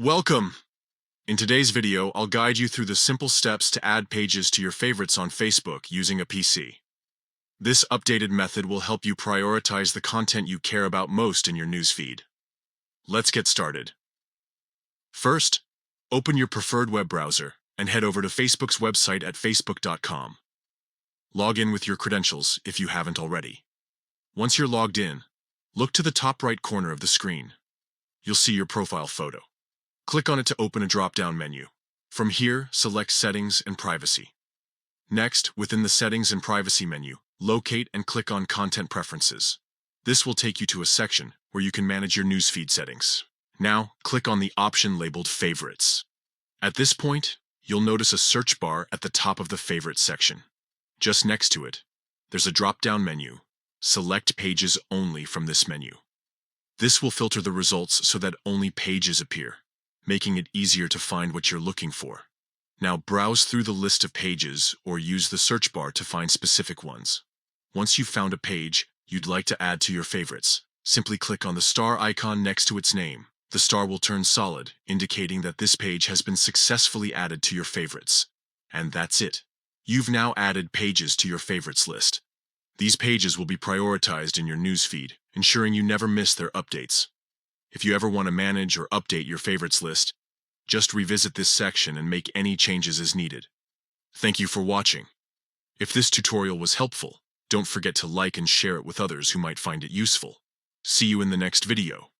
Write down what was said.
Welcome! In today's video, I'll guide you through the simple steps to add pages to your favorites on Facebook using a PC. This updated method will help you prioritize the content you care about most in your newsfeed. Let's get started. First, open your preferred web browser and head over to Facebook's website at facebook.com. Log in with your credentials if you haven't already. Once you're logged in, look to the top right corner of the screen. You'll see your profile photo. Click on it to open a drop-down menu. From here, select Settings and Privacy. Next, within the Settings and Privacy menu, locate and click on Content Preferences. This will take you to a section where you can manage your newsfeed settings. Now, click on the option labeled Favorites. At this point, you'll notice a search bar at the top of the Favorites section. Just next to it, there's a drop-down menu. Select Pages Only from this menu. This will filter the results so that only pages appear, making it easier to find what you're looking for. Now browse through the list of pages or use the search bar to find specific ones. Once you've found a page you'd like to add to your favorites, simply click on the star icon next to its name. The star will turn solid, indicating that this page has been successfully added to your favorites. And that's it. You've now added pages to your favorites list. These pages will be prioritized in your newsfeed, ensuring you never miss their updates. If you ever want to manage or update your favorites list, just revisit this section and make any changes as needed. Thank you for watching. If this tutorial was helpful, don't forget to like and share it with others who might find it useful. See you in the next video.